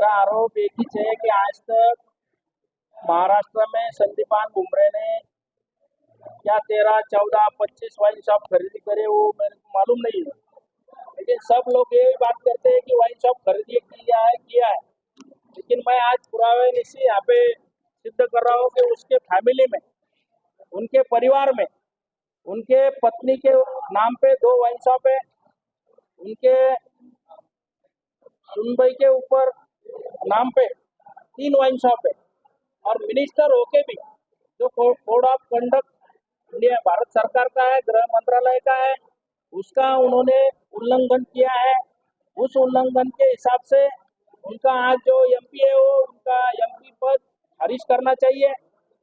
मेरा आरोप एक ही है कि आज तक महाराष्ट्र में संदीपान भुमरे ने क्या 13, 14, 25 वाइन शॉप खरीदी करे वो मेरे को मालूम नहीं है। लेकिन सब लोग यही बात करते हैं कि वाइन शॉप खरीदी किया है। लेकिन मैं आज पुरावे से यहाँ पे सिद्ध कर रहा हूँ कि उसके फैमिली में, उनके परिवार में, उनके पत्नी के नाम पे 2 वाइन शॉप है, उनके सुनबई के ऊपर नाम पे 3 वाइन शॉप है, और मिनिस्टर होके भी जो code of conduct India Bharat सरकार का है, गृह मंत्रालय का है, उसका उन्होंने उल्लंघन किया है। उस उल्लंघन के हिसाब से उनका आज जो एमपी है वो उनका एमपी पद खारिज करना चाहिए।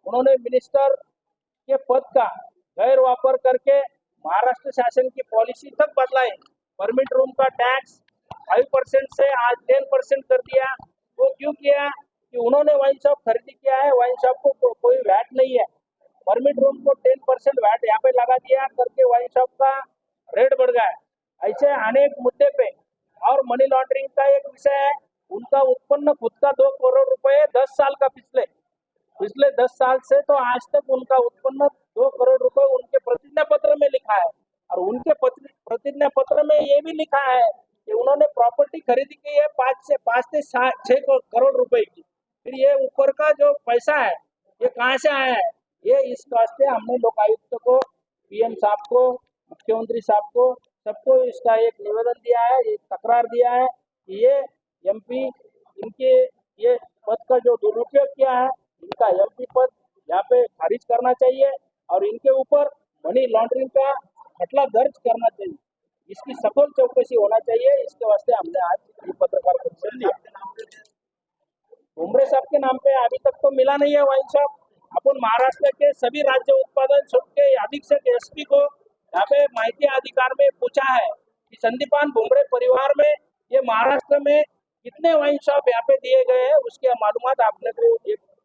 उन्होंने मिनिस्टर के पद का गैर वापर करके महाराष्ट्र शासन की पॉलिसी तक बदलाई। परमिट रूम का टैक्स 5% से आज 10% कर दिया। वो क्यों किया कि उन्होंने वाइन शॉप खरीदी किया है, वाइन शॉप को कोई वैट नहीं है, परमिट रूम को 10% वैट यहाँ पे लगा दिया करके वाइन शॉप का रेट बढ़ गया है। ऐसे अनेक मुद्दे पे, और मनी लॉन्ड्रिंग का एक विषय है, उनका उत्पन्न खुद का 2 करोड़ रुपए 10 साल का पिछले 10 साल से तो आज तक उनका उत्पन्न 2 करोड़ रुपए उनके प्रतिज्ञा पत्र में लिखा है। और उनके प्रतिज्ञा पत्र में ये भी लिखा है कि उन्होंने प्रॉपर्टी खरीदी की है 5 से 6 करोड़ रुपए की। फिर ये ऊपर का जो पैसा है ये कहाँ से आया है? ये इस वास्ते हमने लोकायुक्त को, पीएम साहब को, मुख्यमंत्री साहब को, सबको इसका एक निवेदन दिया है, एक तकरार दिया है कि ये एमपी इनके ये पद का जो दुरुपयोग किया है, इनका एमपी पद यहाँ पे खारिज करना चाहिए और इनके ऊपर मनी लॉन्ड्रिंग का खटला दर्ज करना चाहिए। इसकी सफल चौकसी होना चाहिए। इसके वास्ते हमने आज ये पत्रकार परिषद लिया। भुमरे साहब के नाम पे अभी तक तो मिला नहीं है वाइन शॉप। अपन महाराष्ट्र के सभी राज्य उत्पादन शुल्क के अधीक्षक एसपी को यहाँ पे माहिती अधिकार में पूछा है कि संदीपान भुमरे परिवार में ये महाराष्ट्र में कितने वाइन शॉप यहाँ पे दिए गए हैं, उसके मालूमात आपने को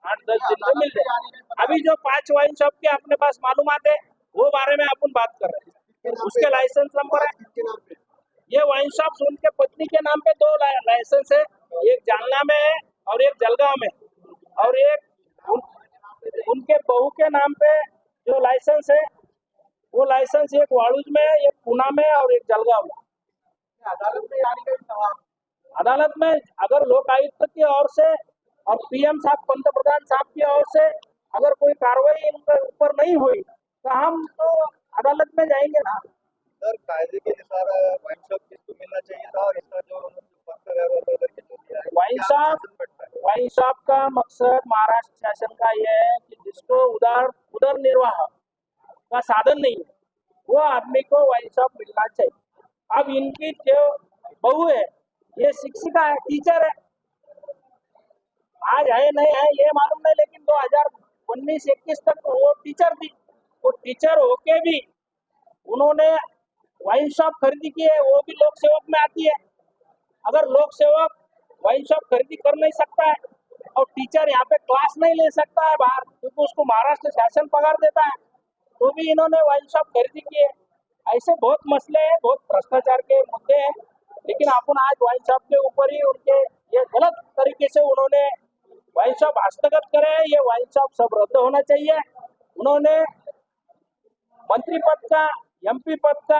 8-10 दिन में मिल जाए। अभी जो 5 वाइन शॉप के अपने पास मालूमात है वो बारे में अपन बात कर रहे हैं। उसके लाइसेंस नंबर है, ये वाइन शॉप उनके पत्नी के नाम पे 2 लाइसेंस है, एक जालना में है और एक जलगांव में, और एक उनके बहू के नाम पे जो लाइसेंस है वो लाइसेंस एक वाड़ूज में है, एक पुणे में और एक जलगांव में। अदालत में अगर लोक आयुक्त की ओर से और पीएम साहब, पंतप्रधान साहब की ओर से अगर कोई कार्रवाई इनके ऊपर नहीं हुई तो हम तो अदालत में जाएंगे ना। सर, कायदे के अनुसार वाइन शॉप किसको मिलना चाहिए था, और इसका जो पद का व्यवहार करके जो दिया है, वाइन शॉप का मकसद महाराष्ट्र शासन का यह है कि जिसको उदर निर्वाह का साधन नहीं है वो आदमी को वाइन शॉप मिलना चाहिए। अब इनकी जो बहू है ये शिक्षिका है, टीचर है, आज है नहीं है ये मालूम नहीं, लेकिन 2019-21 तक वो टीचर थी। वो टीचर होके भी उन्होंने वाइन शॉप खरीदी की है, वो भी लोक सेवक में आती है। अगर लोक सेवक वाइन शॉप खरीदी कर नहीं सकता है और टीचर यहाँ पे क्लास नहीं ले सकता है बाहर, क्योंकि उसको महाराष्ट्र शासन पगार देता है, तो भी इन्होंने वाइन शॉप खरीदी की है। ऐसे बहुत मसले हैं, बहुत भ्रष्टाचार के मुद्दे हैं, लेकिन अपन आज वाइन शॉप के ऊपर ही उनके ये गलत तरीके से उन्होंने वाइन शॉप हस्तगत करे हैं। ये वाइन शॉप सब रद्द होना चाहिए। उन्होंने मंत्री पद का, एमपी पद का